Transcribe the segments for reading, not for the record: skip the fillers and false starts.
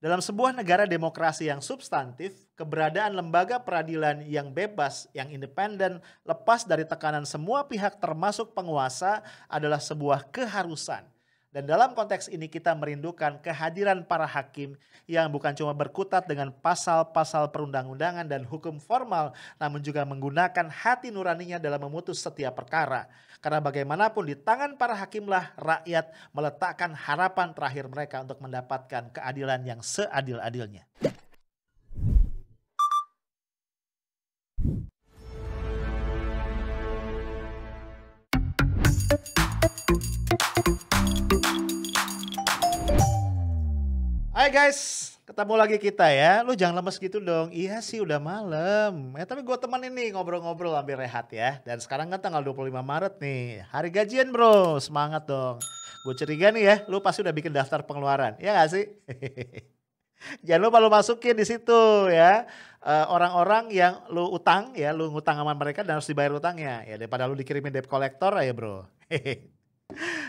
Dalam sebuah negara demokrasi yang substantif, keberadaan lembaga peradilan yang bebas, yang independen, lepas dari tekanan semua pihak termasuk penguasa adalah sebuah keharusan. Dan dalam konteks ini kita merindukan kehadiran para hakim yang bukan cuma berkutat dengan pasal-pasal perundang-undangan dan hukum formal, namun juga menggunakan hati nuraninya dalam memutus setiap perkara. Karena bagaimanapun di tangan para hakimlah rakyat meletakkan harapan terakhir mereka untuk mendapatkan keadilan yang seadil-adilnya. Hai guys, ketemu lagi kita ya. Lu jangan lemes gitu dong. Iya sih udah malam. Tapi gue temenin nih ngobrol-ngobrol sambil rehat ya. Dan sekarang kan tanggal 25 Maret nih. Hari gajian bro, semangat dong. Gue curiga nih ya, lu pasti udah bikin daftar pengeluaran. Ya gak sih? Jangan lupa lu masukin di situ ya. Orang-orang yang lu utang ya, lu ngutang sama mereka dan harus dibayar utangnya. Ya daripada lu dikirimin debt collector ya bro.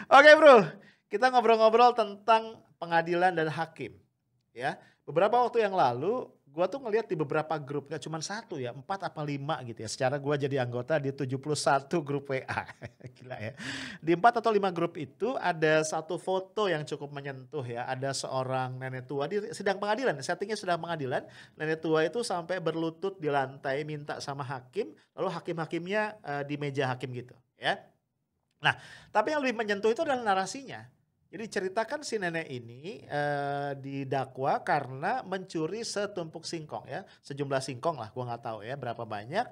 Oke bro, kita ngobrol-ngobrol tentang pengadilan dan hakim. Ya, beberapa waktu yang lalu gue tuh ngeliat di beberapa grup, gak cuma satu ya, 4 apa 5 gitu ya. Secara gue jadi anggota di 71 grup WA. Gila ya. Di 4 atau 5 grup itu ada satu foto yang cukup menyentuh ya. Ada seorang nenek tua di sidang pengadilan, settingnya sedang pengadilan. Nenek tua itu sampai berlutut di lantai minta sama hakim, lalu hakim-hakimnya di meja hakim gitu ya. Nah, tapi yang lebih menyentuh itu adalah narasinya. Jadi ceritakan si nenek ini didakwa karena mencuri setumpuk singkong ya, sejumlah singkong lah, gua nggak tahu ya berapa banyak.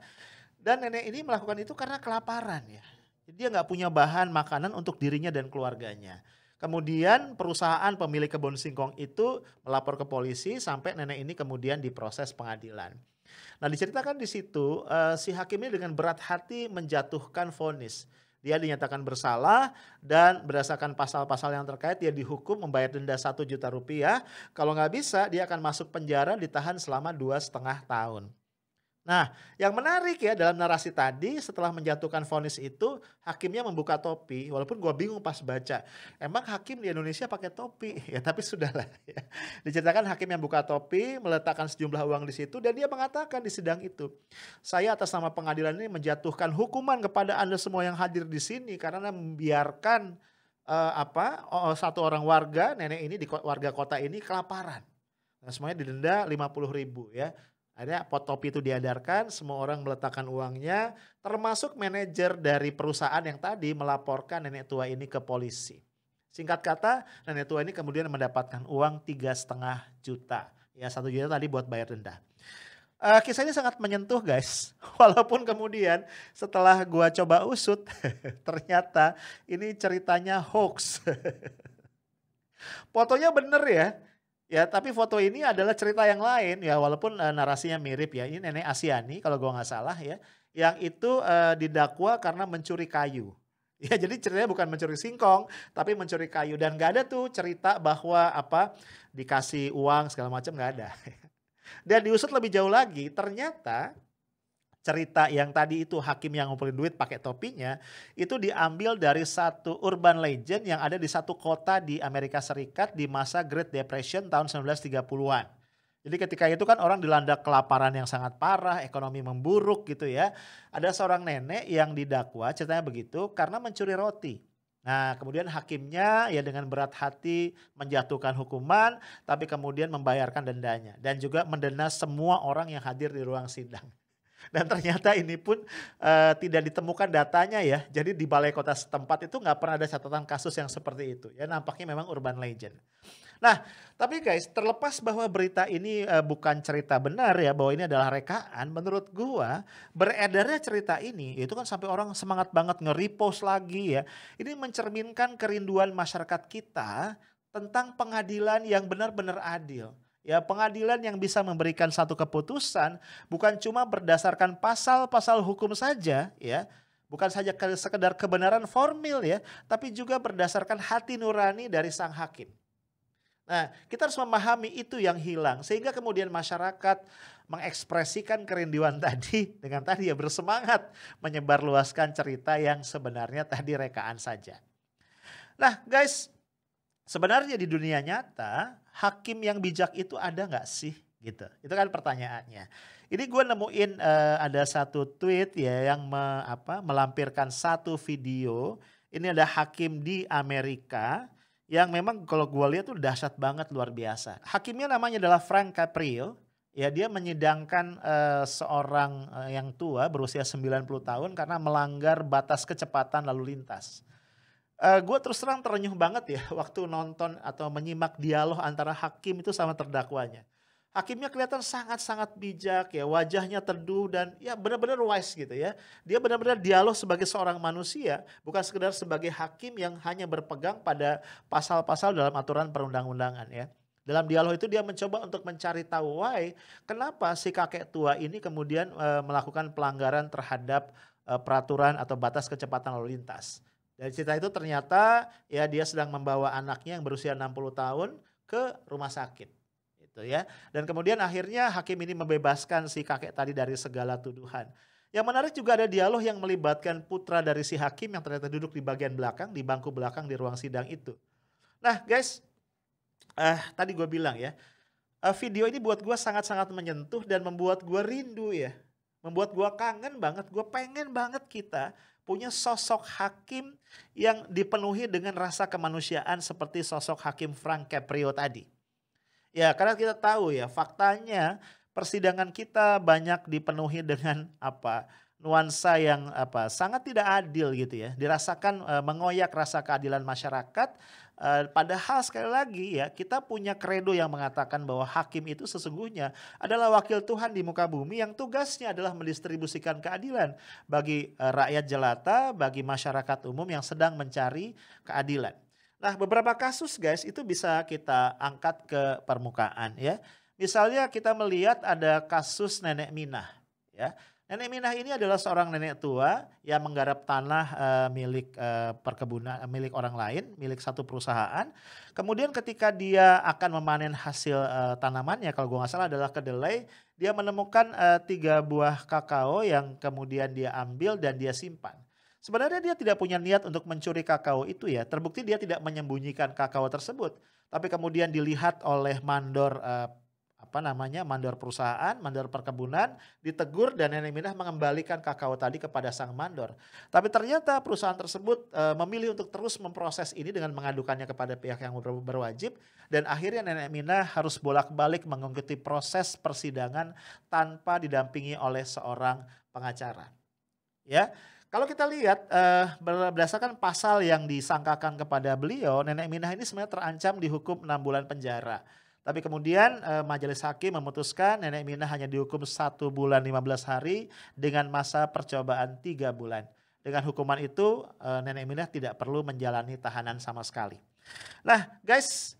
Dan nenek ini melakukan itu karena kelaparan ya. Jadi dia nggak punya bahan makanan untuk dirinya dan keluarganya. Kemudian perusahaan pemilik kebun singkong itu melapor ke polisi sampai nenek ini kemudian diproses pengadilan. Nah diceritakan di situ si hakim ini dengan berat hati menjatuhkan vonis. Dia dinyatakan bersalah dan berdasarkan pasal-pasal yang terkait dia dihukum membayar denda 1 juta rupiah. Kalau nggak bisa dia akan masuk penjara ditahan selama 2,5 tahun. Nah yang menarik ya dalam narasi tadi setelah menjatuhkan vonis itu hakimnya membuka topi. Walaupun gua bingung pas baca. Emang hakim di Indonesia pakai topi? Ya tapi sudahlah ya. Diceritakan hakim yang buka topi meletakkan sejumlah uang di situ dan dia mengatakan di sidang itu. Saya atas nama pengadilan ini menjatuhkan hukuman kepada Anda semua yang hadir di sini karena membiarkan satu orang warga nenek ini di warga kota ini kelaparan. Nah, semuanya didenda 50.000 ya. Akhirnya topi itu diedarkan, semua orang meletakkan uangnya, termasuk manajer dari perusahaan yang tadi melaporkan nenek tua ini ke polisi. Singkat kata, nenek tua ini kemudian mendapatkan uang 3,5 juta. Ya 1 juta tadi buat bayar denda. Kisah ini sangat menyentuh guys. Walaupun kemudian setelah gua coba usut, ternyata ini ceritanya hoax. Fotonya bener ya. Ya tapi foto ini adalah cerita yang lain ya walaupun narasinya mirip ya. Ini nenek Asiani kalau gua nggak salah ya. Yang itu didakwa karena mencuri kayu. Ya jadi ceritanya bukan mencuri singkong tapi mencuri kayu. Dan gak ada tuh cerita bahwa dikasih uang segala macam gak ada. Dan diusut lebih jauh lagi ternyata cerita yang tadi itu hakim yang ngumpulin duit pakai topinya itu diambil dari satu urban legend yang ada di satu kota di Amerika Serikat di masa Great Depression tahun 1930-an. Jadi ketika itu kan orang dilanda kelaparan yang sangat parah, ekonomi memburuk gitu ya. Ada seorang nenek yang didakwa ceritanya begitu karena mencuri roti. Nah kemudian hakimnya ya dengan berat hati menjatuhkan hukuman tapi kemudian membayarkan dendanya. Dan juga mendenda semua orang yang hadir di ruang sidang. Dan ternyata ini pun tidak ditemukan datanya ya. Jadi di balai kota setempat itu nggak pernah ada catatan kasus yang seperti itu. Ya nampaknya memang urban legend. Nah tapi guys terlepas bahwa berita ini bukan cerita benar ya. Bahwa ini adalah rekaan. Menurut gua beredarnya cerita ini itu kan sampai orang semangat banget nge-repost lagi ya. Ini mencerminkan kerinduan masyarakat kita tentang pengadilan yang benar-benar adil. Ya pengadilan yang bisa memberikan satu keputusan bukan cuma berdasarkan pasal-pasal hukum saja ya. Bukan saja sekedar kebenaran formil ya. Tapi juga berdasarkan hati nurani dari sang hakim. Nah kita harus memahami itu yang hilang. Sehingga kemudian masyarakat mengekspresikan kerinduan tadi dengan tadi ya bersemangat menyebarluaskan cerita yang sebenarnya tadi rekaan saja. Nah guys sebenarnya di dunia nyata hakim yang bijak itu ada nggak sih? Gitu. Itu kan pertanyaannya. Ini gue nemuin ada satu tweet ya yang melampirkan satu video. Ini ada hakim di Amerika yang memang kalau gue lihat tuh dahsyat banget, luar biasa. Hakimnya namanya adalah Frank Caprio. Ya, dia menyidangkan seorang yang tua berusia 90 tahun karena melanggar batas kecepatan lalu lintas. Gue terus terang terenyuh banget ya waktu nonton atau menyimak dialog antara hakim itu sama terdakwanya. Hakimnya kelihatan sangat-sangat bijak ya, wajahnya teduh dan ya benar-benar wise gitu ya. Dia benar-benar dialog sebagai seorang manusia, bukan sekedar sebagai hakim yang hanya berpegang pada pasal-pasal dalam aturan perundang-undangan ya. Dalam dialog itu dia mencoba untuk mencari tahu why kenapa si kakek tua ini kemudian melakukan pelanggaran terhadap peraturan atau batas kecepatan lalu lintas. Dari cerita itu ternyata ya dia sedang membawa anaknya yang berusia 60 tahun ke rumah sakit. Gitu ya. Dan kemudian akhirnya hakim ini membebaskan si kakek tadi dari segala tuduhan. Yang menarik juga ada dialog yang melibatkan putra dari si hakim yang ternyata duduk di bagian belakang, di bangku belakang di ruang sidang itu. Nah guys, tadi gue bilang ya, video ini buat gue sangat-sangat menyentuh dan membuat gue rindu ya. Membuat gue kangen banget, gue pengen banget kita punya sosok hakim yang dipenuhi dengan rasa kemanusiaan seperti sosok hakim Frank Caprio tadi. Ya karena kita tahu ya faktanya persidangan kita banyak dipenuhi dengan nuansa yang sangat tidak adil gitu ya. Dirasakan mengoyak rasa keadilan masyarakat. Padahal sekali lagi ya kita punya kredo yang mengatakan bahwa hakim itu sesungguhnya adalah wakil Tuhan di muka bumi yang tugasnya adalah mendistribusikan keadilan bagi rakyat jelata, bagi masyarakat umum yang sedang mencari keadilan. Nah beberapa kasus guys itu bisa kita angkat ke permukaan ya. Misalnya kita melihat ada kasus Nenek Minah ya. Nenek Minah ini adalah seorang nenek tua yang menggarap tanah milik perkebunan milik orang lain, milik satu perusahaan. Kemudian ketika dia akan memanen hasil tanamannya, kalau gue nggak salah adalah kedelai, dia menemukan 3 buah kakao yang kemudian dia ambil dan dia simpan. Sebenarnya dia tidak punya niat untuk mencuri kakao itu ya. Terbukti dia tidak menyembunyikan kakao tersebut, tapi kemudian dilihat oleh mandor mandor perusahaan, mandor perkebunan, ditegur dan Nenek Minah mengembalikan kakao tadi kepada sang mandor. Tapi ternyata perusahaan tersebut memilih untuk terus memproses ini dengan mengadukannya kepada pihak yang berwajib dan akhirnya Nenek Minah harus bolak-balik mengikuti proses persidangan tanpa didampingi oleh seorang pengacara. Ya. Kalau kita lihat berdasarkan pasal yang disangkakan kepada beliau, Nenek Minah ini sebenarnya terancam dihukum 6 bulan penjara. Tapi kemudian majelis hakim memutuskan Nenek Minah hanya dihukum 1 bulan 15 hari dengan masa percobaan 3 bulan. Dengan hukuman itu Nenek Minah tidak perlu menjalani tahanan sama sekali. Nah guys,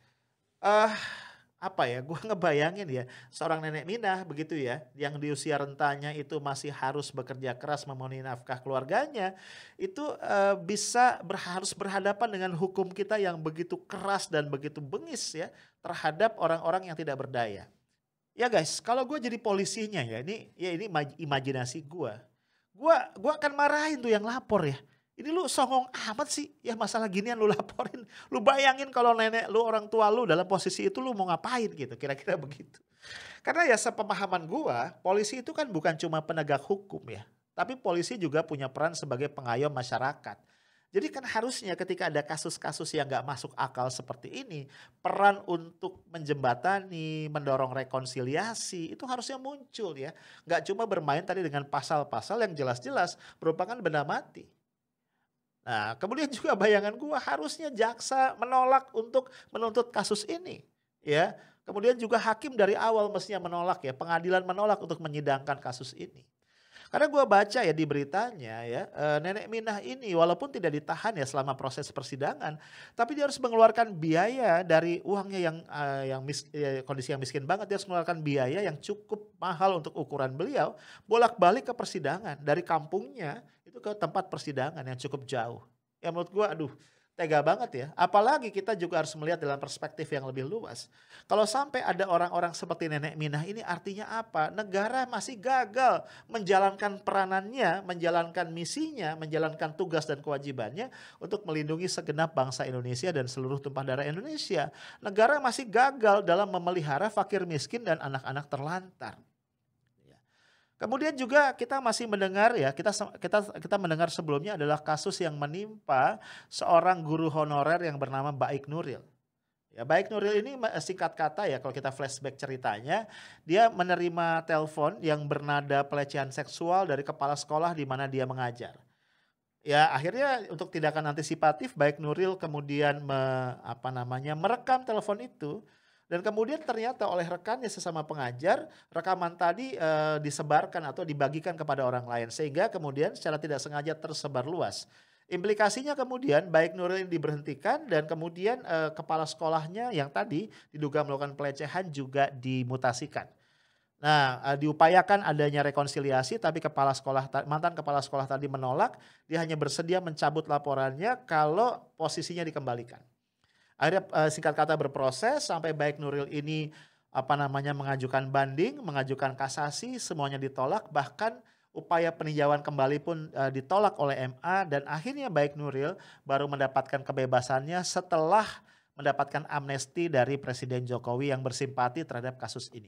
gue ngebayangin ya seorang Nenek Minah begitu ya yang di usia rentanya itu masih harus bekerja keras memenuhi nafkah keluarganya itu harus berhadapan dengan hukum kita yang begitu keras dan begitu bengis ya terhadap orang-orang yang tidak berdaya. Ya guys, kalau gue jadi polisinya ya ini imajinasi gue akan marahin tuh yang lapor ya. Ini lu songong amat sih, ya masalah ginian lu laporin. Lu bayangin kalau nenek lu, orang tua lu dalam posisi itu lu mau ngapain gitu, kira-kira begitu. Karena ya sepemahaman gua, polisi itu kan bukan cuma penegak hukum ya. Tapi polisi juga punya peran sebagai pengayom masyarakat. Jadi kan harusnya ketika ada kasus-kasus yang gak masuk akal seperti ini, peran untuk menjembatani, mendorong rekonsiliasi itu harusnya muncul ya. Gak cuma bermain tadi dengan pasal-pasal yang jelas-jelas merupakan benda mati. Nah, kemudian juga bayangan gua harusnya jaksa menolak untuk menuntut kasus ini, ya. Kemudian juga hakim dari awal mestinya menolak ya, pengadilan menolak untuk menyidangkan kasus ini. Karena gua baca ya di beritanya ya, Nenek Minah ini walaupun tidak ditahan ya selama proses persidangan, tapi dia harus mengeluarkan biaya dari uangnya yang kondisi yang miskin banget, dia harus mengeluarkan biaya yang cukup mahal untuk ukuran beliau, bolak-balik ke persidangan dari kampungnya itu ke tempat persidangan yang cukup jauh. Ya menurut gua Tega banget ya. Apalagi kita juga harus melihat dalam perspektif yang lebih luas. Kalau sampai ada orang-orang seperti Nenek Minah ini artinya apa? Negara masih gagal menjalankan peranannya, menjalankan misinya, menjalankan tugas dan kewajibannya untuk melindungi segenap bangsa Indonesia dan seluruh tumpah darah Indonesia. Negara masih gagal dalam memelihara fakir miskin dan anak-anak terlantar. Kemudian juga kita masih mendengar ya, kita mendengar sebelumnya adalah kasus yang menimpa seorang guru honorer yang bernama Baik Nuril. Ya, Baik Nuril ini singkat kata ya, kalau kita flashback ceritanya, dia menerima telepon yang bernada pelecehan seksual dari kepala sekolah di mana dia mengajar. Ya, akhirnya untuk tindakan antisipatif Baik Nuril kemudian merekam telepon itu. Dan kemudian ternyata oleh rekannya sesama pengajar, rekaman tadi disebarkan atau dibagikan kepada orang lain. Sehingga kemudian secara tidak sengaja tersebar luas. Implikasinya kemudian Baik Nuril diberhentikan dan kemudian kepala sekolahnya yang tadi diduga melakukan pelecehan juga dimutasikan. Nah, diupayakan adanya rekonsiliasi tapi mantan kepala sekolah tadi menolak, dia hanya bersedia mencabut laporannya kalau posisinya dikembalikan. Akhirnya singkat kata berproses sampai Baik Nuril ini mengajukan banding, mengajukan kasasi, semuanya ditolak, bahkan upaya peninjauan kembali pun ditolak oleh MA dan akhirnya Baik Nuril baru mendapatkan kebebasannya setelah mendapatkan amnesti dari Presiden Jokowi yang bersimpati terhadap kasus ini.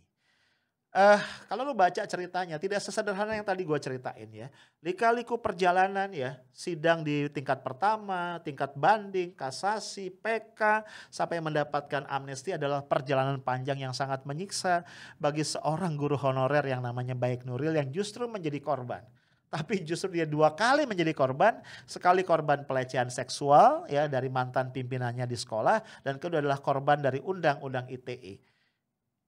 Kalau lu baca ceritanya tidak sesederhana yang tadi gue ceritain ya. Lika-liku perjalanan ya, sidang di tingkat pertama, tingkat banding, kasasi, PK, sampai mendapatkan amnesti adalah perjalanan panjang yang sangat menyiksa bagi seorang guru honorer yang namanya Baik Nuril yang justru menjadi korban. Tapi justru dia 2 kali menjadi korban, sekali korban pelecehan seksual ya dari mantan pimpinannya di sekolah dan kedua adalah korban dari Undang-Undang ITE.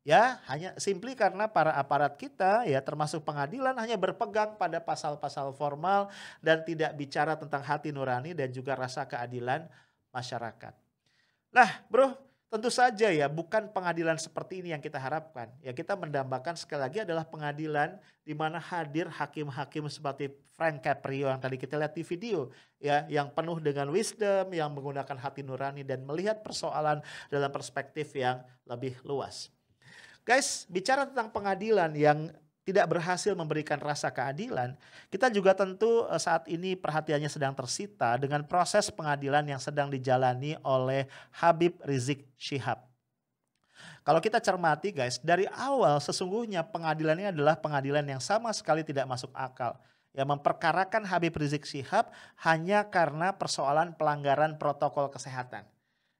Ya, hanya simply karena para aparat kita ya termasuk pengadilan hanya berpegang pada pasal-pasal formal dan tidak bicara tentang hati nurani dan juga rasa keadilan masyarakat. Nah, Bro, tentu saja ya bukan pengadilan seperti ini yang kita harapkan. Ya kita mendambakan sekali lagi adalah pengadilan di mana hadir hakim-hakim seperti Frank Caprio yang tadi kita lihat di video ya, yang penuh dengan wisdom, yang menggunakan hati nurani dan melihat persoalan dalam perspektif yang lebih luas. Guys, bicara tentang pengadilan yang tidak berhasil memberikan rasa keadilan, kita juga tentu saat ini perhatiannya sedang tersita dengan proses pengadilan yang sedang dijalani oleh Habib Rizik Syihab. Kalau kita cermati guys, dari awal sesungguhnya pengadilan ini adalah pengadilan yang sama sekali tidak masuk akal. Yang memperkarakan Habib Rizik Syihab hanya karena persoalan pelanggaran protokol kesehatan.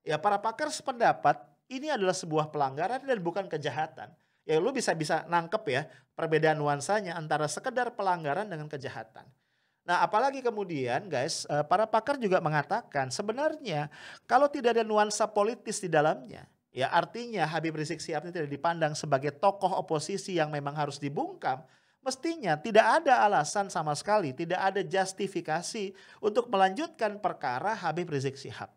Ya, para pakar sependapat ini adalah sebuah pelanggaran dan bukan kejahatan. Ya lu bisa nangkep ya perbedaan nuansanya antara sekedar pelanggaran dengan kejahatan. Nah apalagi kemudian guys, para pakar juga mengatakan sebenarnya kalau tidak ada nuansa politis di dalamnya, ya artinya Habib Rizik Syihab ini tidak dipandang sebagai tokoh oposisi yang memang harus dibungkam. Mestinya tidak ada alasan sama sekali, tidak ada justifikasi untuk melanjutkan perkara Habib Rizik Syihab.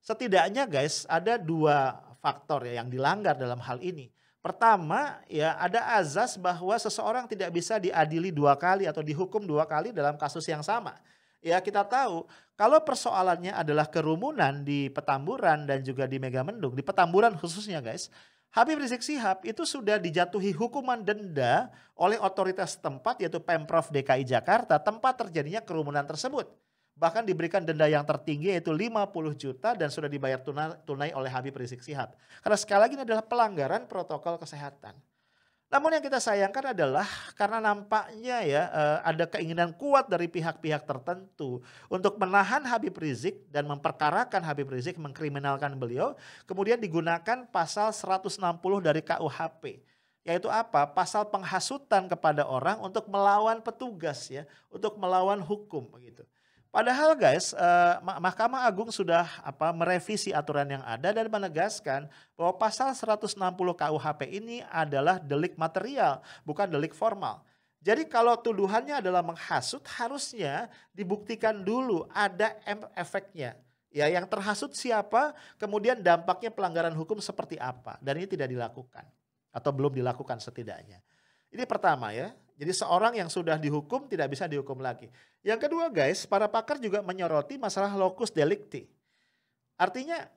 Setidaknya guys ada 2 faktor ya yang dilanggar dalam hal ini. Pertama ya ada azas bahwa seseorang tidak bisa diadili 2 kali atau dihukum 2 kali dalam kasus yang sama. Ya kita tahu kalau persoalannya adalah kerumunan di Petamburan dan juga di Megamendung, di Petamburan khususnya guys, Habib Rizik Syihab itu sudah dijatuhi hukuman denda oleh otoritas setempat yaitu Pemprov DKI Jakarta tempat terjadinya kerumunan tersebut. Bahkan diberikan denda yang tertinggi yaitu 50 juta dan sudah dibayar tunai oleh Habib Rizik Syihab. Karena sekali lagi ini adalah pelanggaran protokol kesehatan. Namun yang kita sayangkan adalah karena nampaknya ya ada keinginan kuat dari pihak-pihak tertentu untuk menahan Habib Rizik dan memperkarakan Habib Rizik, mengkriminalkan beliau. Kemudian digunakan pasal 160 dari KUHP. Yaitu apa? Pasal penghasutan kepada orang untuk melawan petugas ya, untuk melawan hukum begitu. Padahal guys, Mahkamah Agung sudah merevisi aturan yang ada dan menegaskan bahwa pasal 160 KUHP ini adalah delik material, bukan delik formal. Jadi kalau tuduhannya adalah menghasut harusnya dibuktikan dulu ada efeknya. Ya, yang terhasut siapa, kemudian dampaknya pelanggaran hukum seperti apa. Dan ini tidak dilakukan atau belum dilakukan setidaknya. Ini pertama ya. Jadi seorang yang sudah dihukum tidak bisa dihukum lagi. Yang kedua guys, para pakar juga menyoroti masalah locus delicti. Artinya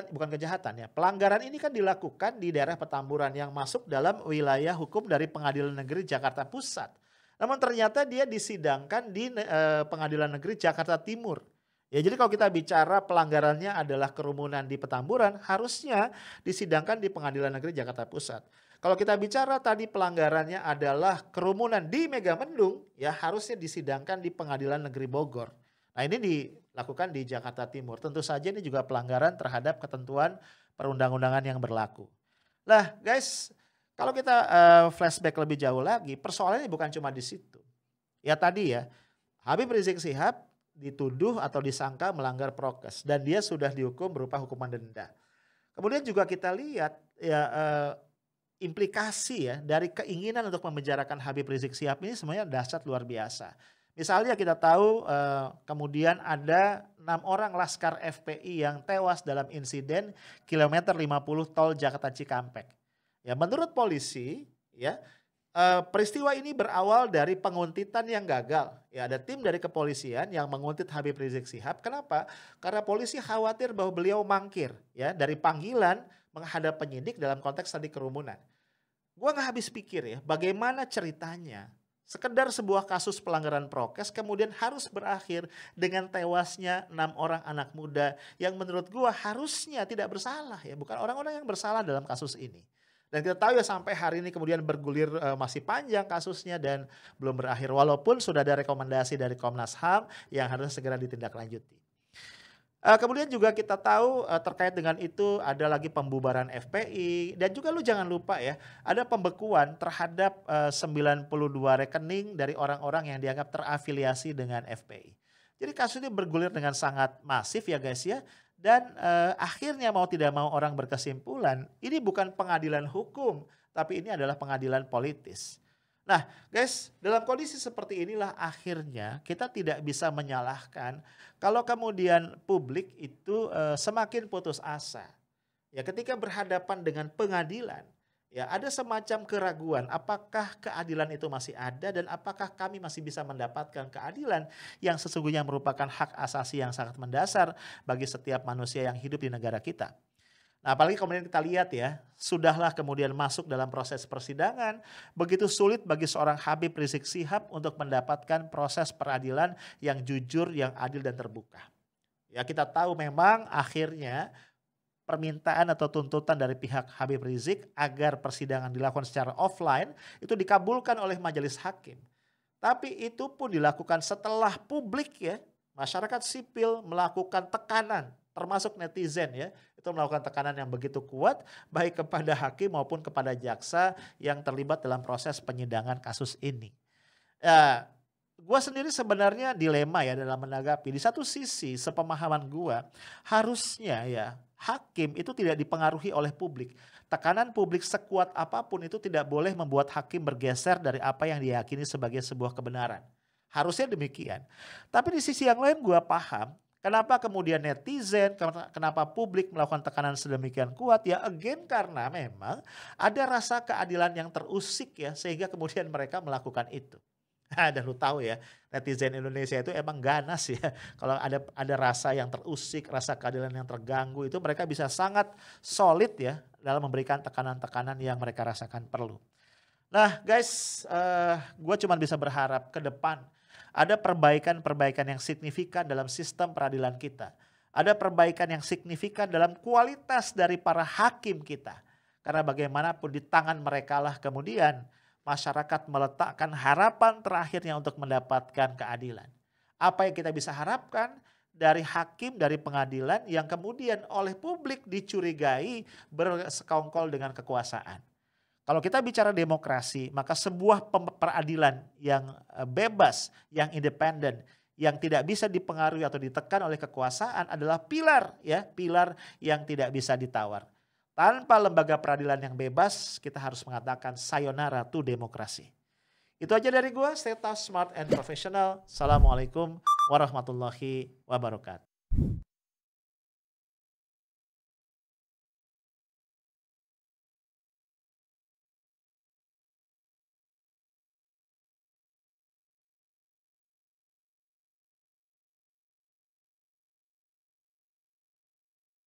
bukan kejahatan ya, pelanggaran ini kan dilakukan di daerah Petamburan yang masuk dalam wilayah hukum dari Pengadilan Negeri Jakarta Pusat. Namun ternyata dia disidangkan di Pengadilan Negeri Jakarta Timur. Ya jadi kalau kita bicara pelanggarannya adalah kerumunan di Petamburan, harusnya disidangkan di Pengadilan Negeri Jakarta Pusat. Kalau kita bicara tadi pelanggarannya adalah kerumunan di Megamendung, ya harusnya disidangkan di Pengadilan Negeri Bogor. Nah ini dilakukan di Jakarta Timur. Tentu saja ini juga pelanggaran terhadap ketentuan perundang-undangan yang berlaku. Nah guys, kalau kita flashback lebih jauh lagi, persoalannya bukan cuma di situ. Ya tadi ya, Habib Rizik Syihab dituduh atau disangka melanggar prokes dan dia sudah dihukum berupa hukuman denda. Kemudian juga kita lihat ya implikasi ya dari keinginan untuk memenjarakan Habib Rizik Syihab ini sebenarnya dahsyat luar biasa. Misalnya kita tahu kemudian ada 6 orang laskar FPI yang tewas dalam insiden kilometer 50 tol Jakarta Cikampek. Ya menurut polisi ya peristiwa ini berawal dari penguntitan yang gagal. Ya ada tim dari kepolisian yang menguntit Habib Rizik Syihab. Kenapa? Karena polisi khawatir bahwa beliau mangkir ya dari panggilan menghadap penyidik dalam konteks tadi kerumunan. Gua nggak habis pikir ya bagaimana ceritanya sekedar sebuah kasus pelanggaran prokes kemudian harus berakhir dengan tewasnya 6 orang anak muda yang menurut gua harusnya tidak bersalah ya, bukan orang-orang yang bersalah dalam kasus ini. Dan kita tahu ya sampai hari ini kemudian bergulir masih panjang kasusnya dan belum berakhir walaupun sudah ada rekomendasi dari Komnas HAM yang harus segera ditindaklanjuti. Kemudian juga kita tahu terkait dengan itu ada lagi pembubaran FPI dan juga lu jangan lupa ya ada pembekuan terhadap 92 rekening dari orang-orang yang dianggap terafiliasi dengan FPI. Jadi kasus ini bergulir dengan sangat masif ya guys ya dan akhirnya mau tidak mau orang berkesimpulan ini bukan pengadilan hukum tapi ini adalah pengadilan politis. Nah guys, dalam kondisi seperti inilah akhirnya kita tidak bisa menyalahkan kalau kemudian publik itu semakin putus asa. Ya ketika berhadapan dengan pengadilan, ya ada semacam keraguan apakah keadilan itu masih ada dan apakah kami masih bisa mendapatkan keadilan yang sesungguhnya merupakan hak asasi yang sangat mendasar bagi setiap manusia yang hidup di negara kita. Nah apalagi kemudian kita lihat ya, sudahlah kemudian masuk dalam proses persidangan, begitu sulit bagi seorang Habib Rizik Syihab untuk mendapatkan proses peradilan yang jujur, yang adil dan terbuka. Ya kita tahu memang akhirnya permintaan atau tuntutan dari pihak Habib Rizik agar persidangan dilakukan secara offline itu dikabulkan oleh majelis hakim. Tapi itu pun dilakukan setelah publik ya, masyarakat sipil melakukan tekanan termasuk netizen ya, itu melakukan tekanan yang begitu kuat baik kepada hakim maupun kepada jaksa yang terlibat dalam proses penyidangan kasus ini. Ya, gue sendiri sebenarnya dilema ya dalam menanggapi. Di satu sisi sepemahaman gue harusnya ya hakim itu tidak dipengaruhi oleh publik. Tekanan publik sekuat apapun itu tidak boleh membuat hakim bergeser dari apa yang diyakini sebagai sebuah kebenaran. Harusnya demikian. Tapi di sisi yang lain gue paham kenapa kemudian netizen, kenapa publik melakukan tekanan sedemikian kuat ya again karena memang ada rasa keadilan yang terusik ya sehingga kemudian mereka melakukan itu. Dan lu tahu ya netizen Indonesia itu emang ganas ya. Kalau ada rasa yang terusik, rasa keadilan yang terganggu itu mereka bisa sangat solid ya dalam memberikan tekanan-tekanan yang mereka rasakan perlu. Nah guys, gue cuma bisa berharap ke depan ada perbaikan-perbaikan yang signifikan dalam sistem peradilan kita. Ada perbaikan yang signifikan dalam kualitas dari para hakim kita. Karena bagaimanapun di tangan mereka lah kemudian masyarakat meletakkan harapan terakhirnya untuk mendapatkan keadilan. Apa yang kita bisa harapkan dari hakim, dari pengadilan yang kemudian oleh publik dicurigai bersekongkol dengan kekuasaan. Kalau kita bicara demokrasi, maka sebuah peradilan yang bebas, yang independen, yang tidak bisa dipengaruhi atau ditekan oleh kekuasaan adalah pilar yang tidak bisa ditawar. Tanpa lembaga peradilan yang bebas, kita harus mengatakan sayonara to demokrasi. Itu aja dari gua, stay tough, smart and professional. Assalamualaikum warahmatullahi wabarakatuh.